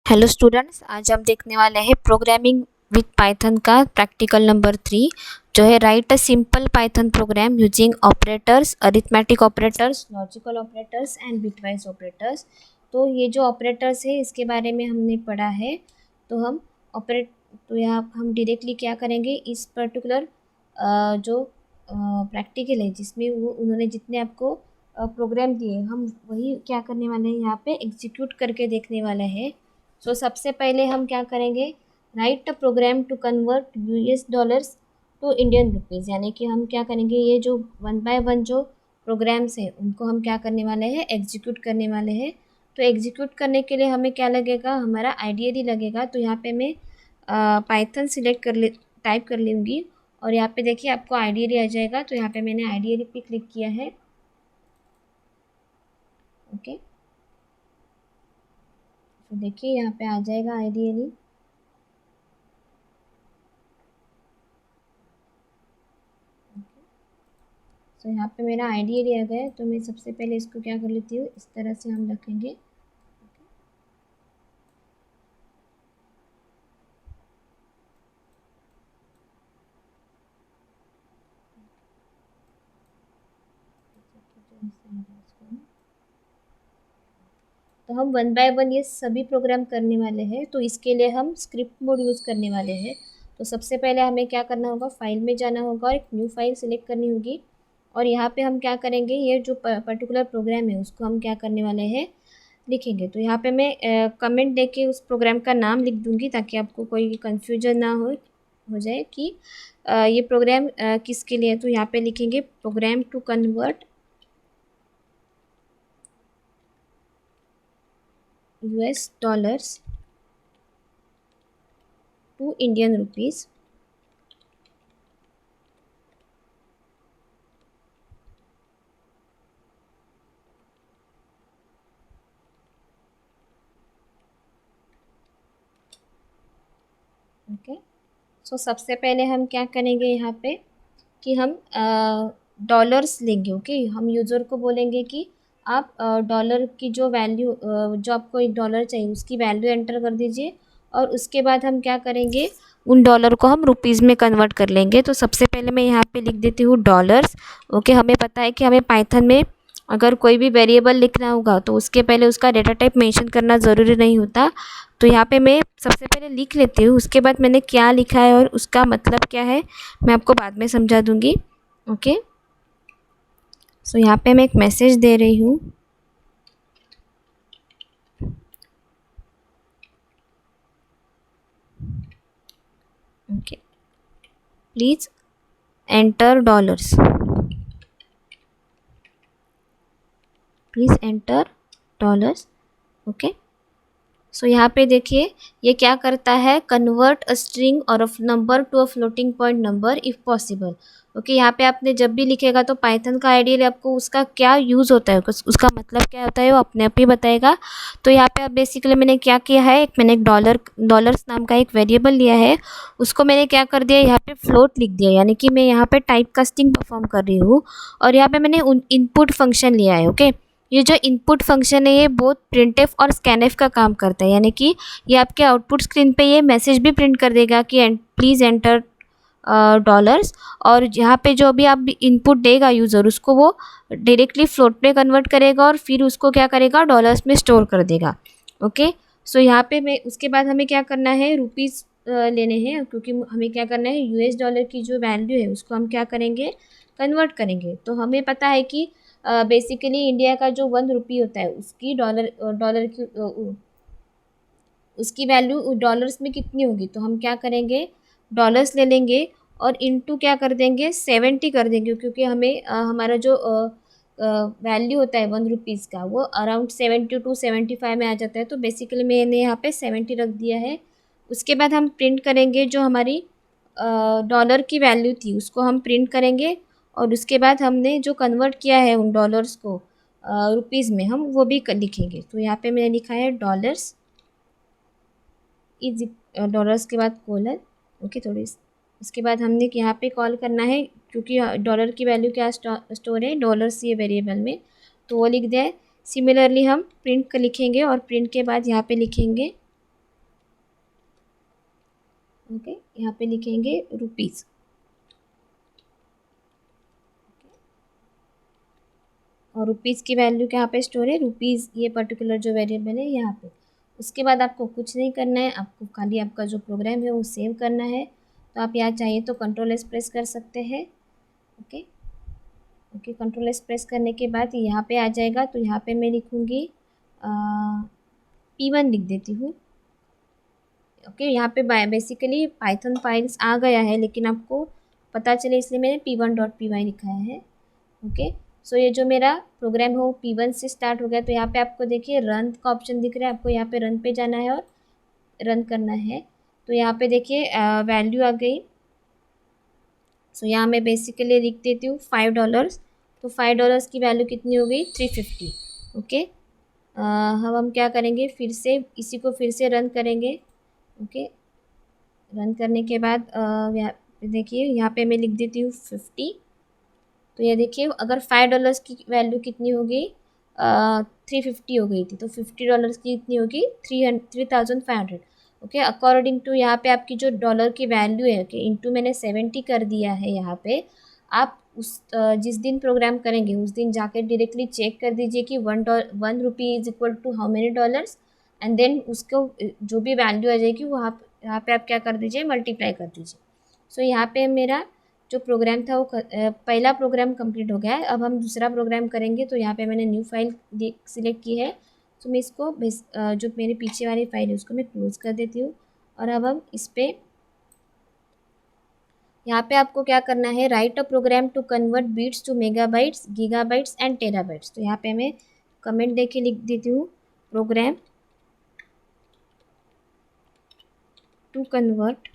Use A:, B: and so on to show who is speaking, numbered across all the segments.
A: Hello students, आज हम देखने वाले हैं प्रोग्रामिंग विथ पाइथन का प्रैक्टिकल नंबर 3 जो है write a simple Python programme using operators, arithmetic operators, logical operators and bitwise operators. तो ये जो ऑपरेटर्स है इसके बारे में हमने पढ़ा है। तो हम ऑपरेट तो यहाँ हम डायरेक्टली क्या करेंगे, इस पर्टिकुलर जो प्रैक्टिकल है जिसमें वो उन्होंने जितने आपको प्रोग्राम दिए हम वही क्या करने वाले हैं, यहाँ पे एग्जीक्यूट करके देखने वाले हैं। सो सबसे पहले हम क्या करेंगे, write a program to convert US dollars to Indian rupees. यानी कि हम क्या करेंगे, ये जो 1 बाय 1 जो प्रोग्राम्स हैं उनको हम क्या करने वाले हैं, एग्जीक्यूट करने वाले हैं। तो एग्जीक्यूट करने के लिए हमें क्या लगेगा, हमारा आईडीएडी लगेगा। तो यहाँ पे मैं पाइथन सिलेक्ट कर ले टाइप कर लूँगी और यहाँ पे देखिए आपको आईडीएडी आ जाएगा। तो यहाँ पे मैंने आईडीएडी पे क्लिक किया है। ओके, तो देखिए यहाँ पे आ जाएगा आईडीएडी। तो यहाँ पे मेरा आईडीएडी आ गया है। तो मैं सबसे पहले इसको क्या कर लेती हूँ, इस तरह से हम रखेंगे। तो हम 1 बाय 1 ये सभी प्रोग्राम करने वाले हैं। तो इसके लिए हम स्क्रिप्ट मोड यूज़ करने वाले हैं। तो सबसे पहले हमें क्या करना होगा, फाइल में जाना होगा और एक न्यू फाइल सेलेक्ट करनी होगी। और यहाँ पे हम क्या करेंगे, ये जो पर्टिकुलर प्रोग्राम है उसको हम क्या करने वाले हैं, लिखेंगे। तो यहाँ पे मैं कमेंट देके उस प्रोग्राम का नाम लिख दूँगी ताकि आपको कोई कन्फ्यूजन ना हो जाए कि ये प्रोग्राम किसके लिए है। तो यहाँ पे लिखेंगे program to convert US dollars to Indian rupees. Okay, so सबसे पहले हम क्या करेंगे यहाँ पे कि हम डॉलर्स लेंगे। ओके, हम यूज़र को बोलेंगे कि आप डॉलर की जो वैल्यू जो आपको 1 डॉलर चाहिए उसकी वैल्यू एंटर कर दीजिए। और उसके बाद हम क्या करेंगे, उन डॉलर को हम रुपीज़ में कन्वर्ट कर लेंगे। तो सबसे पहले मैं यहाँ पे लिख देती हूँ डॉलर्स। ओके, हमें पता है कि हमें पाइथन में अगर कोई भी वेरिएबल लिखना होगा तो उसके पहले उसका डेटा टाइप मेंशन करना ज़रूरी नहीं होता। तो यहाँ पे मैं सबसे पहले लिख लेती हूँ, उसके बाद मैंने क्या लिखा है और उसका मतलब क्या है मैं आपको बाद में समझा दूँगी। ओके, सो यहाँ पे मैं एक मैसेज दे रही हूँ। Okay, please enter dollars, please enter dollars. Okay, so यहाँ पे देखिए ये क्या करता है, कन्वर्ट अ स्ट्रिंग और a number to a floating point number if possible. Okay, यहाँ पे आपने जब भी लिखेगा तो पाइथन का आइडियल आपको उसका क्या यूज़ होता है, उसका मतलब क्या होता है वो अपने आप ही बताएगा। तो यहाँ पे आप बेसिकली मैंने क्या किया है, मैंने एक डॉलर्स नाम का एक वेरिएबल लिया है, उसको मैंने क्या कर दिया, यहाँ पे फ्लोट लिख दिया। यानी कि मैं यहाँ पे टाइप कास्टिंग परफॉर्म कर रही हूँ और यहाँ पे मैंने इनपुट फंक्शन लिया है। ओके, ये जो इनपुट फंक्शन है ये बोथ प्रिंटफ और स्कैनफ का काम करता है। यानी कि ये आपके आउटपुट स्क्रीन पे ये मैसेज भी प्रिंट कर देगा कि प्लीज़ एंटर डॉलर्स। और यहाँ पे जो भी आप इनपुट देगा यूज़र उसको वो डायरेक्टली फ्लोट में कन्वर्ट करेगा और फिर उसको क्या करेगा, डॉलर्स में स्टोर कर देगा। ओके, सो यहाँ पे मैं उसके बाद हमें क्या करना है, रुपीज़ लेने हैं क्योंकि हमें क्या करना है, US डॉलर की जो वैल्यू है उसको हम क्या करेंगे, कन्वर्ट करेंगे। तो हमें पता है कि बेसिकली इंडिया का जो 1 रुपी होता है उसकी डॉलर की उसकी वैल्यू डॉलर्स में कितनी होगी। तो हम क्या करेंगे, डॉलर्स ले लेंगे और इनटू क्या कर देंगे, 70 कर देंगे क्योंकि हमें हमारा जो वैल्यू होता है 1 रुपीज़ का वो अराउंड 70 टू 75 में आ जाता है। तो बेसिकली मैंने यहाँ पे 70 रख दिया है। उसके बाद हम प्रिंट करेंगे जो हमारी डॉलर की वैल्यू थी उसको हम प्रिंट करेंगे। और उसके बाद हमने जो कन्वर्ट किया है उन डॉलर्स को रुपीज़ में हम वो भी लिखेंगे। तो यहाँ पे मैंने लिखा है डॉलर्स इज डॉलर्स के बाद कोलन। ओके, थोड़ी उसके बाद हमने यहाँ पे कॉल करना है क्योंकि डॉलर की वैल्यू क्या स्टोर है, डॉलर्स ये वेरिएबल में, तो वो लिख दिया है। सिमिलरली हम प्रिंट का लिखेंगे और प्रिंट के बाद यहाँ पे लिखेंगे ओके, यहाँ पे लिखेंगे रुपीज़। और रुपीज़ की वैल्यू यहाँ पे स्टोर है, रुपीज़ ये पर्टिकुलर जो वेरिएबल है यहाँ पे। उसके बाद आपको कुछ नहीं करना है, आपको खाली आपका जो प्रोग्राम है वो सेव करना है। तो आप यहाँ चाहिए तो कंट्रोल एस प्रेस कर सकते हैं। Okay okay, control S press करने के बाद यहाँ पे आ जाएगा। तो यहाँ पे मैं लिखूँगी P1 लिख देती हूँ। ओके, यहाँ पे बेसिकली पाइथन फाइल्स आ गया है, लेकिन आपको पता चले इसलिए मैंने P1.py लिखा है। ओके, सो ये जो मेरा प्रोग्राम है वो P1 से स्टार्ट हो गया। तो यहाँ पे आपको देखिए रन का ऑप्शन दिख रहा है, आपको यहाँ पे रन पे जाना है और रन करना है। तो यहाँ पे देखिए वैल्यू आ गई। सो यहाँ मैं बेसिकली लिख देती हूँ $5। तो $5 की वैल्यू कितनी हो गई, 350। ओके, हम क्या करेंगे, फिर से इसी को फिर से रन करेंगे। ओके, रन करने के बाद देखिए यहाँ पे मैं लिख देती हूँ 50। तो ये देखिए अगर $5 की वैल्यू कितनी हो गई, 350 हो गई थी, तो $50 की इतनी होगी 3500। ओके, अकॉर्डिंग टू यहाँ पे आपकी जो डॉलर की वैल्यू है, ओके, इंटू मैंने 70 कर दिया है यहाँ पे। आप उस जिस दिन प्रोग्राम करेंगे उस दिन जाकर डायरेक्टली चेक कर दीजिए कि one rupee is equal to how many dollars, and then उसको जो भी वैल्यू आ जाएगी वहाँ यहाँ पे आप क्या कर दीजिए, मल्टीप्लाई कर दीजिए। सो यहाँ पे मेरा जो प्रोग्राम था वो पहला प्रोग्राम कंप्लीट हो गया है। अब हम दूसरा प्रोग्राम करेंगे। तो यहाँ पे मैंने न्यू फाइल सिलेक्ट की है। तो मैं इसको जो मेरे पीछे वाली फाइल है उसको मैं क्लोज कर देती हूँ। और अब हम इस पर यहाँ पे आपको क्या करना है, write a program to convert bits to megabytes, gigabytes and terabytes. तो यहाँ पे मैं कमेंट दे के लिख देती हूँ, program to convert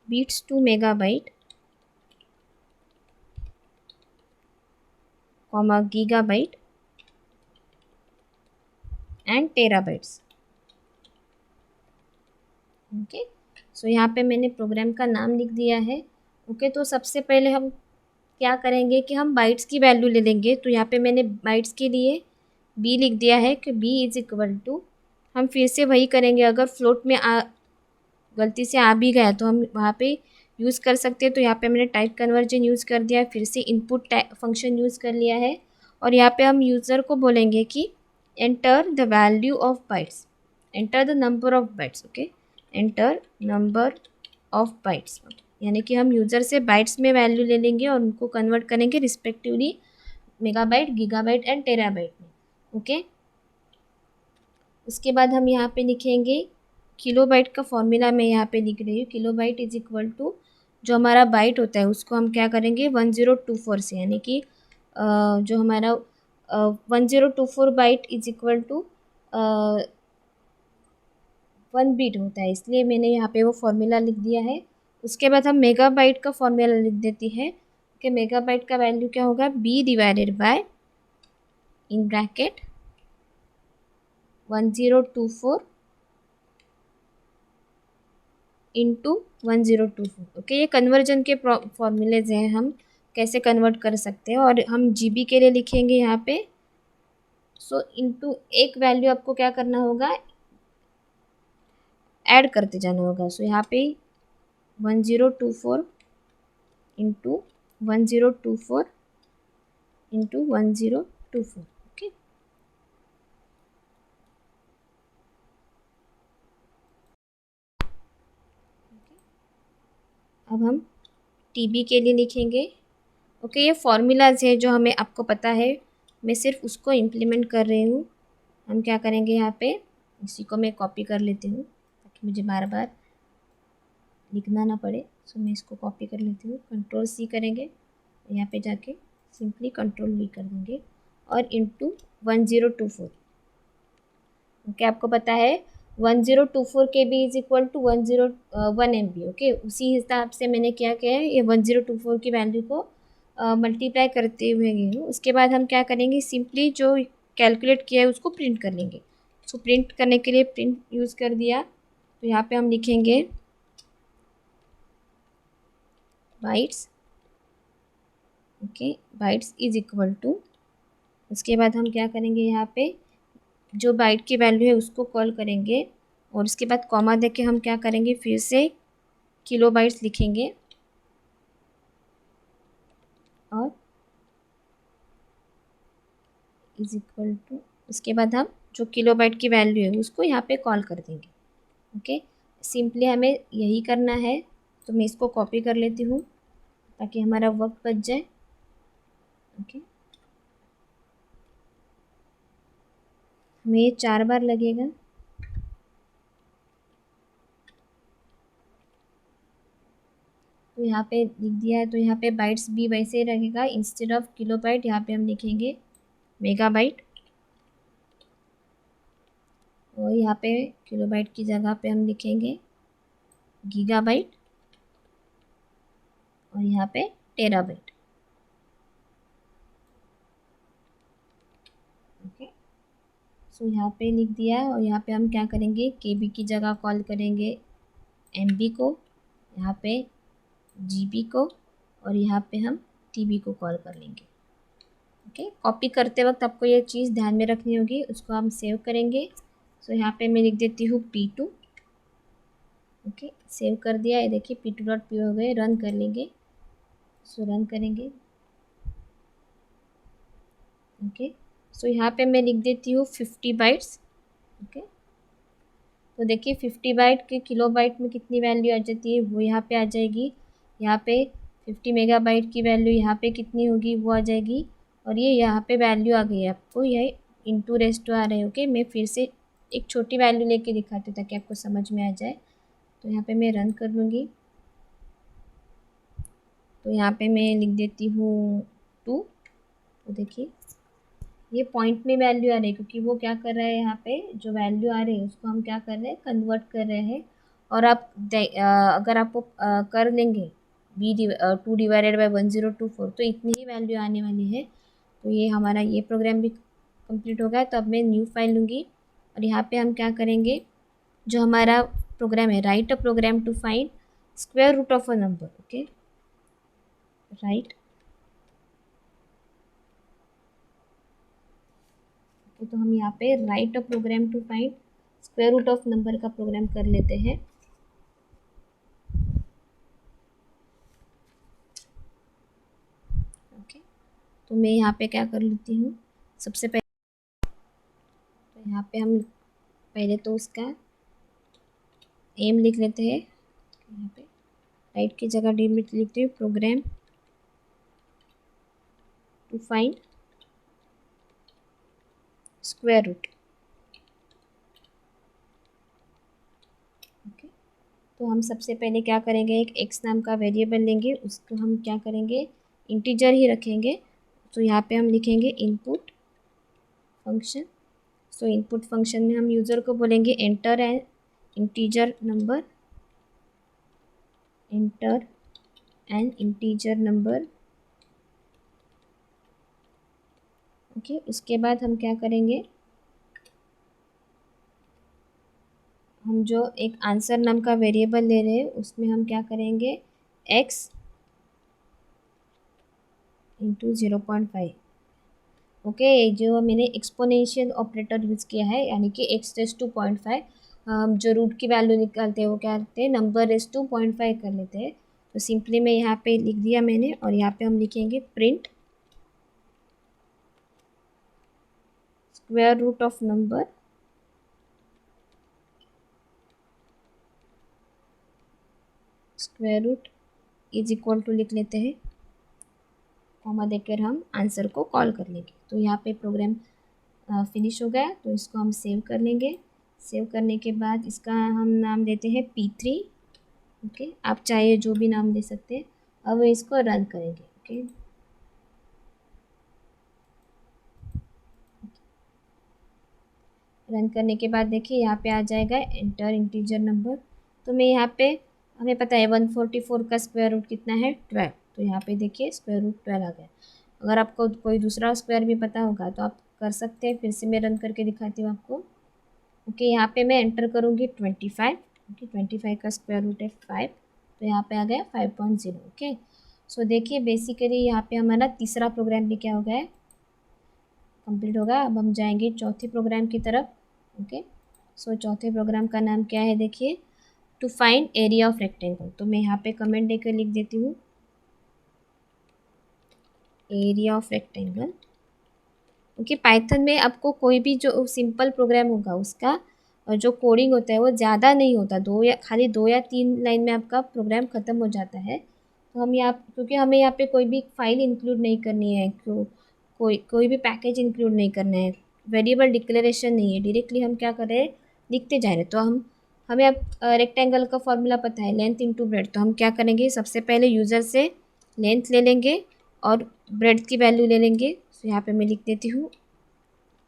A: bits to megabyte, comma gigabyte and terabytes. Okay, so यहाँ पे मैंने प्रोग्राम का नाम लिख दिया है। ओके, तो सबसे पहले हम क्या करेंगे कि हम बाइट्स की वैल्यू ले लेंगे। तो यहाँ पे मैंने बाइट्स के लिए b लिख दिया है कि b इज इक्वल टू, हम फिर से वही करेंगे। अगर फ्लोट में गलती से आ भी गया तो हम वहाँ पे यूज़ कर सकते हैं। तो यहाँ पे मैंने टाइप कन्वर्जन यूज़ कर दिया है, फिर से इनपुट फंक्शन यूज़ कर लिया है। और यहाँ पे हम यूज़र को बोलेंगे कि enter the value of bytes, enter the number of bytes. Okay, enter number of bytes, यानी कि हम यूज़र से बाइट्स में वैल्यू ले लेंगे और उनको कन्वर्ट करेंगे respectively megabyte, gigabyte and terabyte में। ओके, उसके बाद हम यहाँ पे लिखेंगे किलोबाइट का फॉर्मूला मैं यहाँ पे लिख रही हूँ। किलोबाइट इज इक्वल टू, जो हमारा बाइट होता है उसको हम क्या करेंगे 1024 से, यानी कि जो हमारा 1024 byte is equal to 1 bit होता है, इसलिए मैंने यहाँ पे वो फॉर्मूला लिख दिया है। उसके बाद हम मेगाबाइट का फॉर्मूला लिख देती है कि मेगाबाइट का वैल्यू क्या होगा, b divided by in bracket 1024 into 1024। Okay, ये कन्वर्जन के फॉर्मूलेज हैं, हम कैसे कन्वर्ट कर सकते हैं। और हम जीबी के लिए लिखेंगे यहाँ पे, सो इंटू एक वैल्यू आपको क्या करना होगा, ऐड करते जाना होगा। सो यहाँ पे 1024 इंटू 1024 इंटू 1024। ओके, अब हम टीबी के लिए लिखेंगे। ओके, ये फॉर्मूलाज है जो हमें आपको पता है, मैं सिर्फ उसको इम्प्लीमेंट कर रही हूँ। हम क्या करेंगे, यहाँ पे इसी को मैं कॉपी कर लेती हूँ ताकि मुझे बार बार लिखना ना पड़े। सो मैं इसको कॉपी कर लेती हूँ, कंट्रोल सी करेंगे, यहाँ पे जाके सिंपली कंट्रोल वी कर देंगे और इंटू 1024। ओके, आपको पता है 1024 KB is equal to 101 MB। Okay, उसी हिसाब से मैंने क्या किया है, ये 1024 की वैल्यू को मल्टीप्लाई करते हुए गई हूँ। उसके बाद हम क्या करेंगे, सिंपली जो कैलकुलेट किया है उसको प्रिंट कर लेंगे। उसको प्रिंट करने के लिए प्रिंट यूज़ कर दिया। तो यहाँ पे हम लिखेंगे bytes. Okay, bytes is equal to, उसके बाद हम क्या करेंगे, यहाँ पे जो बाइट की वैल्यू है उसको कॉल करेंगे और उसके बाद कॉमा देके हम क्या करेंगे, फिर से किलोबाइट्स लिखेंगे और इज इक्वल टू, उसके बाद हम जो किलोबाइट की वैल्यू है उसको यहाँ पे कॉल कर देंगे। ओके, सिंपली हमें यही करना है। तो मैं इसको कॉपी कर लेती हूँ ताकि हमारा वक्त बच जाए। ओके, हमें ये 4 बार लगेगा। तो यहाँ पे लिख दिया है, तो यहाँ पे बाइट्स भी वैसे ही रहेगा, इंस्टेड ऑफ किलोबाइट यहाँ पे हम लिखेंगे मेगाबाइट, और यहाँ पे किलोबाइट की जगह पे हम लिखेंगे गीगाबाइट, और यहाँ पे टेराबाइट। ओके, सो यहाँ पे लिख दिया, और यहाँ पे हम क्या करेंगे, केबी की जगह कॉल करेंगे एमबी को, यहाँ पे जीबी को, और यहाँ पे हम टीबी को कॉल कर लेंगे। ओके, कॉपी करते वक्त आपको ये चीज़ ध्यान में रखनी होगी। उसको हम सेव करेंगे। सो यहाँ पे मैं लिख देती हूँ P2। ओके, सेव कर दिया, ये देखिए P2.py हो गए। रन कर लेंगे। सो रन करेंगे। ओके, सो यहाँ पे मैं लिख देती हूँ 50 बाइट्स। ओके, तो देखिए 50 बाइट के किलो बाइट में कितनी वैल्यू आ जाती है, वो यहाँ पे आ जाएगी। यहाँ पे 50 मेगाबाइट की वैल्यू यहाँ पे कितनी होगी, वो आ जाएगी। और ये यहाँ पे वैल्यू आ गई है आपको, ये इंटू रेस्ट आ रहे हैं। ओके, मैं फिर से एक छोटी वैल्यू लेके दिखाती हूँ ताकि आपको समझ में आ जाए। तो यहाँ पे मैं रन कर लूँगी। तो यहाँ पे मैं लिख देती हूँ 2। तो देखिए ये पॉइंट में वैल्यू आ रही है, क्योंकि वो क्या कर रहा है, यहाँ पे जो वैल्यू आ रही है उसको हम क्या कर रहे हैं, कन्वर्ट कर रहे हैं। और आप अगर आप कर लेंगे 2 डिवाइडेड बाई 1024, तो इतनी ही वैल्यू आने वाली है। तो ये हमारा ये प्रोग्राम भी कंप्लीट हो गया। तो अब मैं न्यू फाइल लूँगी, और यहाँ पे हम क्या करेंगे, जो हमारा प्रोग्राम है, write a program to find square root of a number. Okay, right. तो हम यहाँ पे write a program to find square root of number का प्रोग्राम कर लेते हैं। ओके, तो मैं यहाँ पे क्या कर लेती हूँ, सबसे पहले तो यहाँ पे हम पहले तो उसका एम लिख लेते हैं। यहाँ पे राइट की जगह डी लिख लेती हूँ, program to find square root. Okay, तो हम सबसे पहले क्या करेंगे, एक एक्स नाम का वेरिएबल लेंगे, उसको हम क्या करेंगे, इंटीजर ही रखेंगे। तो यहाँ पे हम लिखेंगे इनपुट फंक्शन। सो इनपुट फंक्शन में हम यूज़र को बोलेंगे enter N integer number, enter N integer number. Okay, उसके बाद हम क्या करेंगे, हम जो एक आंसर नाम का वेरिएबल ले रहे हैं उसमें हम क्या करेंगे, x इंटू 0.5। ओके, जो मैंने एक्सपोनेंशियल ऑपरेटर यूज़ किया है, यानी कि x⁻².5। हम जो रूट की वैल्यू निकालते हैं वो क्या करते हैं, नंबर ⁻² कर लेते हैं। तो सिंपली मैं यहाँ पे लिख दिया मैंने, और यहाँ पे हम लिखेंगे print square root of number, square root is equal to लिख लेते हैं, कॉमा देकर हम आंसर को कॉल कर लेंगे। तो यहाँ पे प्रोग्राम फिनिश हो गया। तो इसको हम सेव कर लेंगे। सेव करने के बाद इसका हम नाम देते हैं P3। ओके, आप चाहे जो भी नाम दे सकते हैं। अब इसको रन करेंगे। ओके, रन करने के बाद देखिए यहाँ पे आ जाएगा एंटर इंटीजर नंबर। तो मैं यहाँ पे, हमें पता है 144 का स्क्वायर रूट कितना है, 12। तो यहाँ पे देखिए स्क्वायर रूट 12 आ गया। अगर आपको कोई दूसरा स्क्वायर भी पता होगा तो आप कर सकते हैं। फिर से मैं रन करके दिखाती हूँ आपको। ओके, यहाँ पे मैं एंटर करूँगी 25। ओके, 25 का स्क्वायर रूट है 5। तो यहाँ पे आ गया 5.0। ओके, सो देखिए बेसिकली यहाँ पे हमारा तीसरा प्रोग्राम भी क्या हो गया है, कंप्लीट होगा। अब हम जाएंगे चौथे प्रोग्राम की तरफ। ओके, सो चौथे प्रोग्राम का नाम क्या है देखिए, to find area of rectangle. तो मैं यहाँ पे कमेंट देकर लिख देती हूँ एरिया ऑफ रेक्टेंगल। क्योंकि पाइथन में आपको कोई भी जो सिंपल प्रोग्राम होगा उसका जो कोडिंग होता है वो ज़्यादा नहीं होता, खाली 2 या 3 लाइन में आपका प्रोग्राम ख़त्म हो जाता है। तो हम यहाँ, क्योंकि हमें यहाँ पे कोई भी फाइल इंक्लूड नहीं करनी है, कोई भी पैकेज इंक्लूड नहीं करना है, वेरिएबल डिक्लेरेशन नहीं है, डायरेक्टली हम क्या कर रहे हैं, लिखते जा रहे हैं। तो हमें अब रेक्टेंगल का फॉर्मूला पता है, लेंथ इंटू ब्रेड। तो हम क्या करेंगे, सबसे पहले यूज़र से लेंथ ले लेंगे और ब्रेड की वैल्यू ले लेंगे। तो यहाँ पे मैं लिख देती हूँ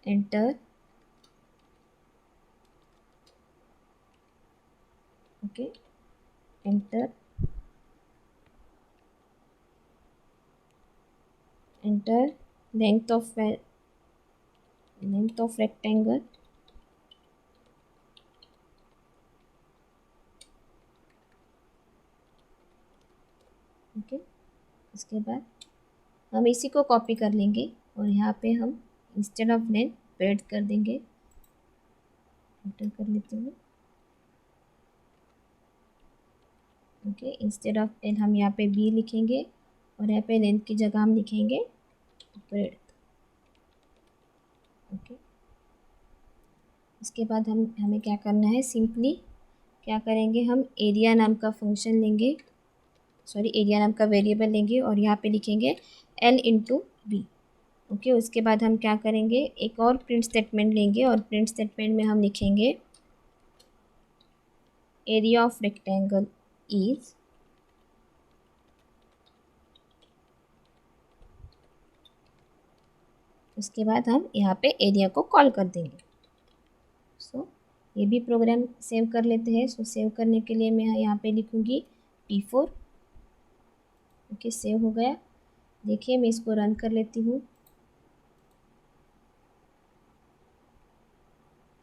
A: enter, okay, enter, enter, length of rectangle, okay. इसके बाद हम इसी को कॉपी कर लेंगे और यहाँ पे हम इंस्टेड ऑफ लेंथ ब्रेड कर देंगे, एंटर कर लेते हैं, ओके। इंस्टेड ऑफ एल हम यहाँ पे बी लिखेंगे और यहाँ पे लेंथ की जगह हम लिखेंगे ब्रेड, ओके। उसके बाद हमें क्या करना है, सिंपली क्या करेंगे, हम एरिया नाम का फंक्शन लेंगे, सॉरी एरिया नाम का वेरिएबल लेंगे और यहाँ पे लिखेंगे एल इंटू बी, ओके। उसके बाद हम क्या करेंगे, एक और प्रिंट स्टेटमेंट लेंगे और प्रिंट स्टेटमेंट में हम लिखेंगे एरिया ऑफ रेक्टेंगल इज, उसके बाद हम यहाँ पे एरिया को कॉल कर देंगे। सो ये भी प्रोग्राम सेव कर लेते हैं। सो सेव करने के लिए मैं यहाँ पे लिखूँगी P4, ओके। सेव हो गया, देखिए मैं इसको रन कर लेती हूँ,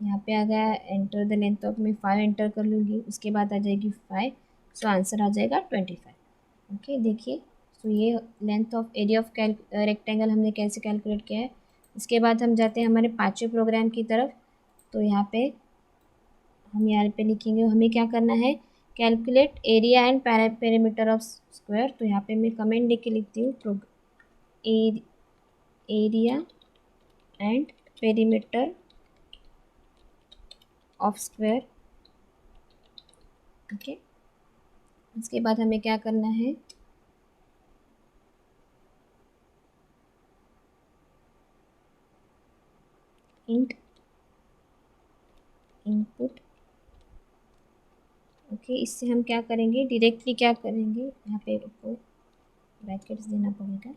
A: यहाँ पे आ गया एंटर द लेंथ ऑफ, मैं 5 एंटर कर लूँगी, उसके बाद आ जाएगी 5, सो आंसर आ जाएगा 25, ओके। देखिए, सो ये length of area of rectangle हमने कैसे कैलकुलेट किया है। इसके बाद हम जाते हैं हमारे पाँचवें प्रोग्राम की तरफ। तो यहाँ पे हम यहाँ पे लिखेंगे, हमें क्या करना है, calculate area and perimeter of square. तो यहाँ पे मैं कमेंट देके लिखती हूँ area and perimeter of square, okay. इसके बाद हमें क्या करना है, इंट इनपुट, ओके। इससे हम क्या करेंगे, डायरेक्टली क्या करेंगे, यहाँ पे आपको ब्रैकेट्स देना पड़ेगा।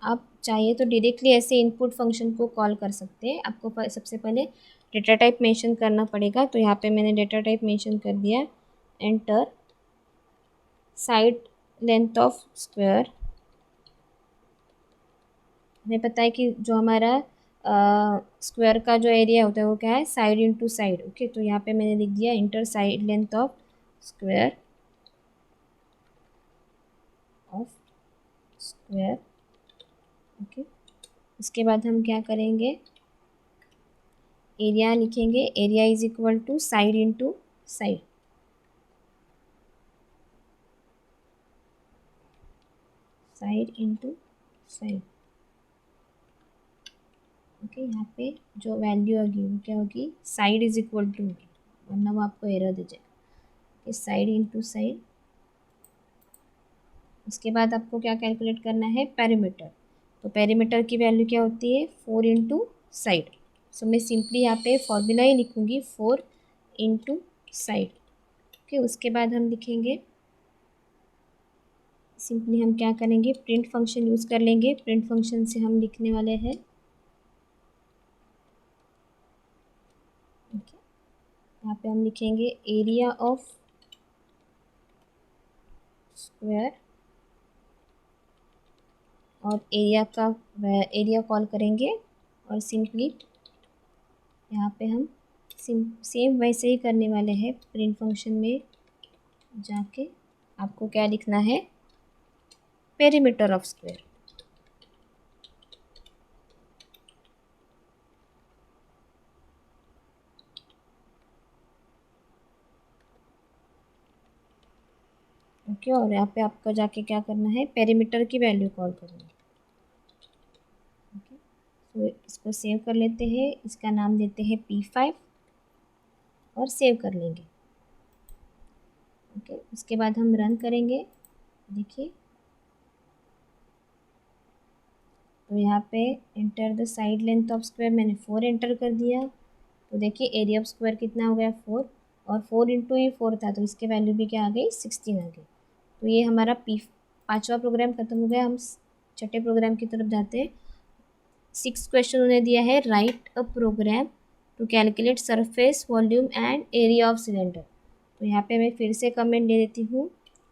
A: आप चाहिए तो डायरेक्टली ऐसे इनपुट फंक्शन को कॉल कर सकते हैं। आपको सबसे पहले डेटा टाइप मेंशन करना पड़ेगा। तो यहाँ पे मैंने डेटा टाइप मेंशन कर दिया, enter, side length of square. हमें पता है कि जो हमारा स्क्वायर का जो एरिया होता है वो क्या है, साइड इंटू साइड, ओके। तो यहाँ पे मैंने लिख दिया enter side length of square, okay. उसके बाद हम क्या करेंगे, एरिया लिखेंगे, area is equal to side into side, side into side, okay. यहाँ पे जो वैल्यू होगी वो क्या होगी, साइड इज इक्वल टू, वरना वो आपको एरर दे जाएगा, साइड इंटू साइड। उसके बाद आपको क्या कैलकुलेट करना है, पेरीमीटर। तो पेरीमीटर की वैल्यू क्या होती है, 4 इंटू साइड। सो मैं सिंपली यहाँ पे फॉर्मूला ही लिखूँगी 4 इंटू साइड, ओके। उसके बाद हम लिखेंगे, सिंपली हम क्या करेंगे, प्रिंट फंक्शन यूज़ कर लेंगे। प्रिंट फंक्शन से हम लिखने वाले हैं, ओके। यहाँ पे हम लिखेंगे एरिया ऑफ स्क्वायर और एरिया कॉल करेंगे और सिंपली यहाँ पे हम सेम वैसे ही करने वाले हैं। प्रिंट फंक्शन में जाके आपको क्या लिखना है, पेरीमीटर ऑफ स्क्वायर, ओके। और यहाँ पे आपको जाके क्या करना है, पेरीमीटर की वैल्यू कॉल करनी है। ओके, तो इसको सेव कर लेते हैं, इसका नाम देते हैं P5 और सेव कर लेंगे। ओके, उसके बाद हम रन करेंगे। देखिए, तो यहाँ पे enter the side length of square मैंने 4 एंटर कर दिया। तो देखिए एरिया ऑफ स्क्वायर कितना हो गया, 4, और 4 इंटू ये 4 था तो इसके वैल्यू भी क्या आ गई, 16 आ गई। तो ये हमारा पांचवा प्रोग्राम खत्म हो गया। हम छठे प्रोग्राम की तरफ जाते हैं। 6 क्वेश्चन उन्हें दिया है, write a program to calculate surface volume and area of cylinder. तो यहाँ पे मैं फिर से कमेंट दे देती हूँ,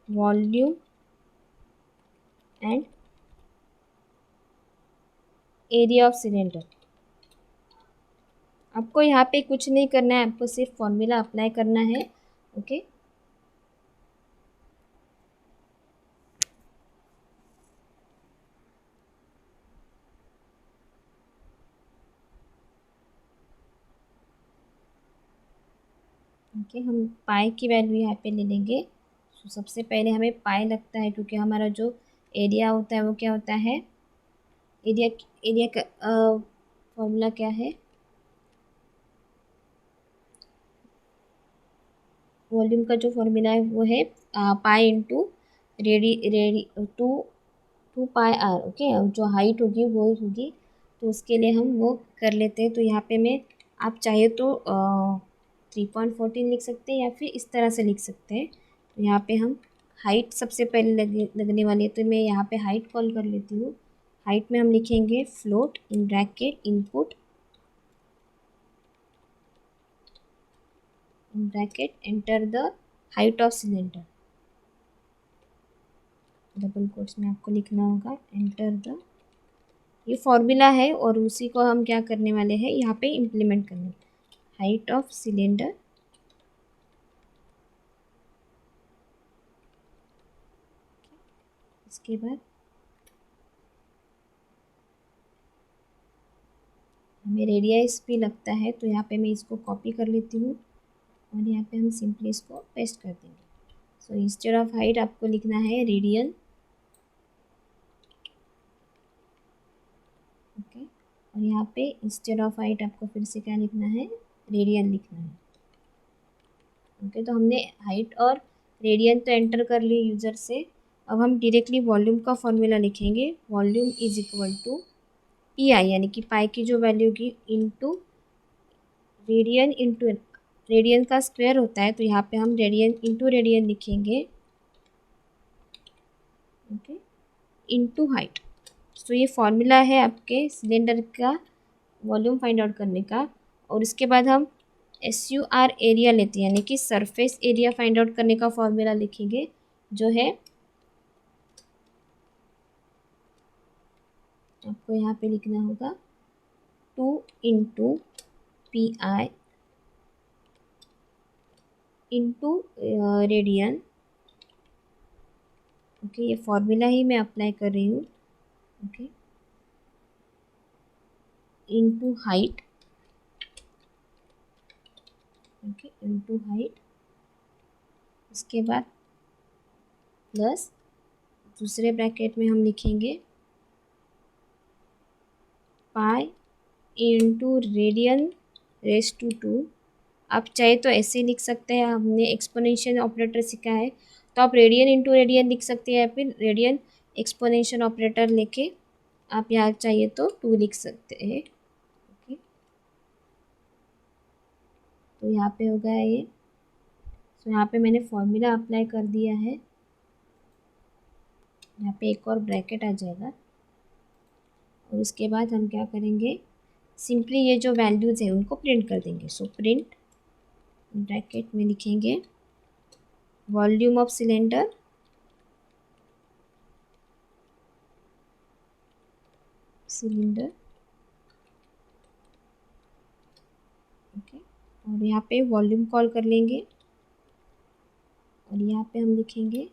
A: volume and area of cylinder. आपको यहाँ पे कुछ नहीं करना है, आपको सिर्फ फॉर्मूला अप्लाई करना है। ओके, ओके, हम पाई की वैल्यू यहाँ पे ले लेंगे। तो सबसे पहले हमें पाई लगता है, क्योंकि हमारा जो एरिया होता है वो क्या होता है, एरिया एरिया का फॉर्मूला क्या है, वॉल्यूम का जो फॉर्मूला है वो है pi into ready ready two two pi r. Okay, जो हाइट होगी वो होगी, तो उसके लिए हम वो कर लेते हैं। तो यहाँ पे मैं, आप चाहे तो 3.14 लिख सकते हैं या फिर इस तरह से लिख सकते हैं। तो यहाँ पे हम हाइट सबसे पहले लगने वाली है, तो मैं यहाँ पे हाइट कॉल कर लेती हूँ। हाइट में हम लिखेंगे float in bracket input in bracket enter the height of cylinder, double quotes में आपको लिखना होगा एंटर द, ये फॉर्मूला है और उसी को हम क्या करने वाले हैं, यहाँ पे इम्प्लीमेंट करने, हाइट ऑफ सिलेंडर। इसके बाद हमें रेडियस भी लगता है, तो यहाँ पे मैं इसको कॉपी कर लेती हूँ और यहाँ पे हम सिंपली इसको पेस्ट कर देंगे। सो इंस्टेड ऑफ हाइट आपको लिखना है रेडियन। ओके, और यहाँ पे इंस्टेड ऑफ हाइट आपको फिर से क्या लिखना है, रेडियन लिखना है। ओके, तो हमने हाइट और रेडियन तो एंटर कर ली यूज़र से। अब हम डायरेक्टली वॉल्यूम का फॉर्मूला लिखेंगे, volume is equal to P I, यानी कि पाई की जो वैल्यू की इंटू रेडियन, इंटू रेडियन का स्क्वायर होता है, तो यहाँ पे हम रेडियन इंटू रेडियन लिखेंगे। Okay, into height. तो ये फॉर्मूला है आपके सिलेंडर का वॉल्यूम फाइंड आउट करने का। और इसके बाद हम SUR एरिया लेते हैं, यानी कि सरफेस एरिया फाइंड आउट करने का फॉर्मूला लिखेंगे, जो है, आपको यहाँ पे लिखना होगा 2 into PI into radian. Okay, ये फॉर्मूला ही मैं अप्लाई कर रही हूँ। Okay, into height. Okay, into height. उसके बाद प्लस दूसरे ब्रैकेट में हम लिखेंगे pi into radian raise to 2। आप चाहे तो ऐसे लिख सकते हैं, हमने एक्सपोनेंशियल ऑपरेटर सीखा है, तो आप रेडियन इंटू रेडियन लिख सकते हैं, या फिर रेडियन एक्सपोनेंशियल ऑपरेटर लेके आप यहाँ चाहिए तो 2 लिख सकते हैं। ओके, तो यहाँ पे हो गया ये। तो यहाँ पे मैंने फॉर्मूला अप्लाई कर दिया है, यहाँ पे एक और ब्रैकेट आ जाएगा। और उसके बाद हम क्या करेंगे, सिंपली ये जो वैल्यूज़ हैं उनको प्रिंट कर देंगे। सो प्रिंट ब्रैकेट में लिखेंगे volume of cylinder cylinder. Okay, और यहाँ पे वॉल्यूम कॉल कर लेंगे और यहाँ पे हम लिखेंगे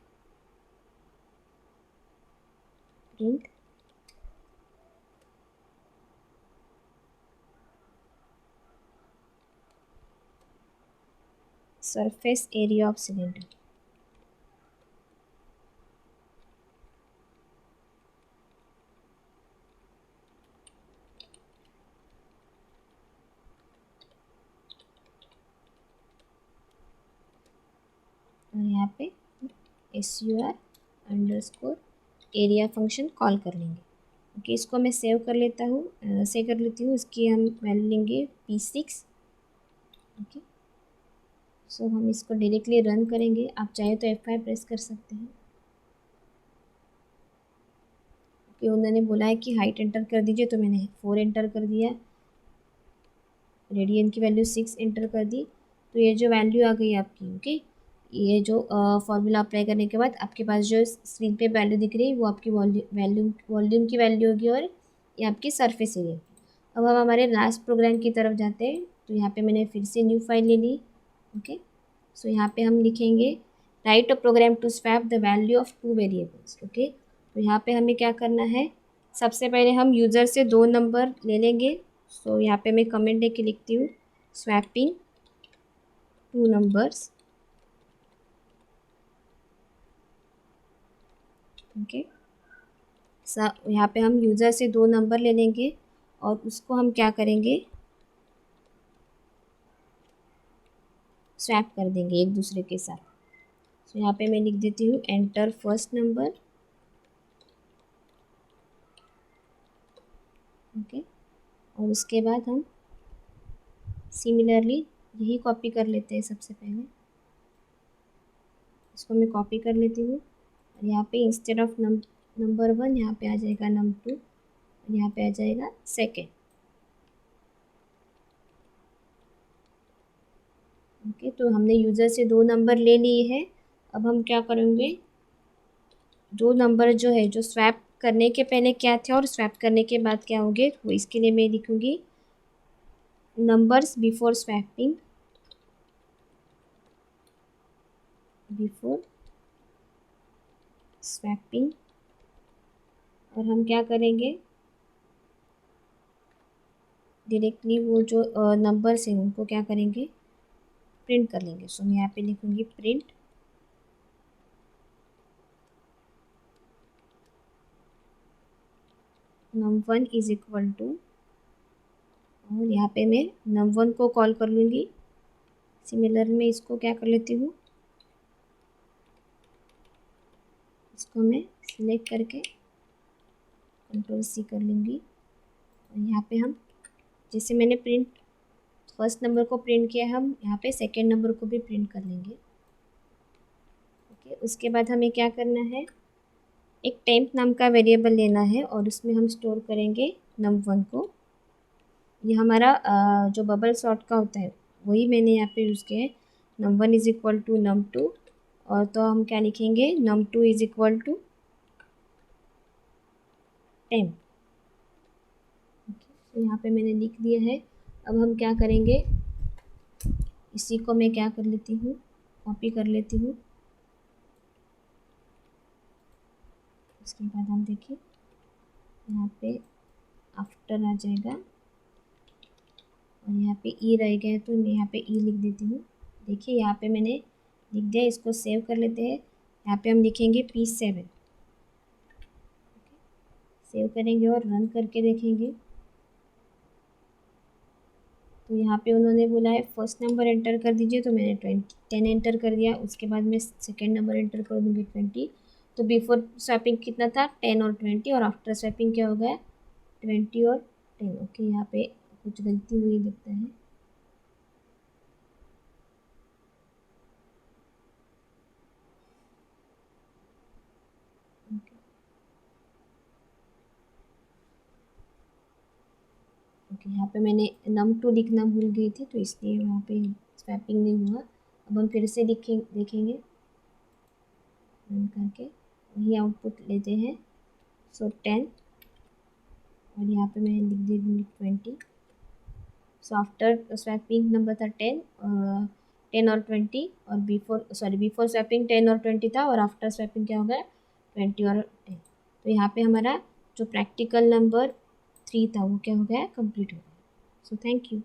A: print surface area of cylinder. पे sur _area फंक्शन कॉल कर लेंगे। ओके, इसको मैं सेव कर लेता हूँ, सेव कर लेती हूँ। इसकी हम वैल्यू लेंगे P6। ओके, सो हम इसको डायरेक्टली रन करेंगे। आप चाहे तो F5 प्रेस कर सकते हैं। ओके, उन्होंने बोला है कि हाइट एंटर कर दीजिए, तो मैंने 4 एंटर कर दिया। रेडियन की वैल्यू 6 एंटर कर दी, तो ये जो वैल्यू आ गई आपकी। ओके, ये जो फॉर्मूला अप्लाई करने के बाद आपके पास जो स्क्रीन पे वैल्यू दिख रही है वो आपकी वॉल्यूम की वैल्यू होगी, और ये आपकी सरफेस एरिया। अब हम हमारे लास्ट प्रोग्राम की तरफ जाते हैं। तो यहाँ पे मैंने फिर से न्यू फाइल ले ली। ओके, सो यहाँ पे हम लिखेंगे write a program to swap the value of 2 variables. Okay, तो यहाँ पे हमें क्या करना है, सबसे पहले हम यूज़र से 2 नंबर ले लेंगे। सो यहाँ पे मैं कमेंट दे के लिखती हूँ स्वैपिंग 2 नंबर्स। ओके, यहाँ पे हम यूज़र से 2 नंबर ले लेंगे और उसको हम क्या करेंगे, स्वैप कर देंगे एक दूसरे के साथ। तो यहाँ पे मैं लिख देती हूँ एंटर फर्स्ट नंबर। ओके, और उसके बाद हम सिमिलरली यही कॉपी कर लेते हैं। सबसे पहले इसको मैं कॉपी कर लेती हूँ, और यहाँ पे इंस्टेड ऑफ नंबर 1 यहाँ पे आ जाएगा नंबर 2, और यहाँ पे आ जाएगा सेकेंड। ओके, तो हमने यूज़र से 2 नंबर ले लिए हैं। अब हम क्या करेंगे, 2 नंबर जो है, जो स्वैप करने के पहले क्या थे और स्वैप करने के बाद क्या होंगे, वो इसके लिए मैं लिखूँगी नंबर्स बिफोर स्वैपिंग, और हम क्या करेंगे, डायरेक्टली वो जो नंबर्स हैं उनको क्या करेंगे, प्रिंट कर लेंगे। सो मैं यहाँ पे लिखूँगी print num1 is equal to, और यहाँ पे मैं num1 को कॉल कर लूँगी। सिमिलर में इसको क्या कर लेती हूँ, इसको मैं सिलेक्ट करके Ctrl+C कर लूँगी। और यहाँ पे हम, जैसे मैंने प्रिंट फर्स्ट नंबर को प्रिंट किया, हम यहाँ पे सेकेंड नंबर को भी प्रिंट कर लेंगे। ओके, उसके बाद हमें क्या करना है, एक टेम्प नाम का वेरिएबल लेना है और उसमें हम स्टोर करेंगे num1 को। ये हमारा जो बबल सॉर्ट का होता है वही मैंने यहाँ पे यूज़ किया है। num1 is equal to num2, और तो हम क्या लिखेंगे, num2 इज इक्वल टू 10। तो यहाँ पे मैंने लिख दिया है। अब हम क्या करेंगे, इसी को मैं क्या कर लेती हूँ, कॉपी कर लेती हूँ। उसके बाद हम देखिए यहाँ पे आफ्टर आ जाएगा, और यहाँ पे ई रह गया है, तो मैं यहाँ पे ई लिख देती हूँ। देखिए यहाँ पे मैंने लिख दिया। इसको सेव कर लेते हैं। यहाँ पे हम लिखेंगे P7। सेव करेंगे और रन करके देखेंगे। तो यहाँ पे उन्होंने बोला है फर्स्ट नंबर एंटर कर दीजिए, तो मैंने 10 एंटर कर दिया। उसके बाद मैं सेकेंड नंबर एंटर कर दूँगी 20। तो बिफोर स्वैपिंग कितना था, 10 और 20, और आफ्टर स्वैपिंग क्या हो गया, 20 और 10। ओके, यहाँ पे कुछ गलती हुई लगता है। ओके, यहाँ पे मैंने num2 लिखना भूल गई थी, तो इसलिए वहाँ पे स्वैपिंग नहीं हुआ। अब हम फिर से देखेंगे रन करके, वही आउटपुट लेते हैं। सो 10, और यहाँ पे मैं लिख दे दूँगी 20। सो आफ्टर स्वैपिंग नंबर था 10, 10 और 20, और बिफोर स्वैपिंग 10 और 20 था, और आफ्टर स्वैपिंग क्या हो गया, 20 और 10। तो यहाँ पे हमारा जो प्रैक्टिकल नंबर 3 था वो क्या हो गया, कंप्लीट हो गया। So thank you.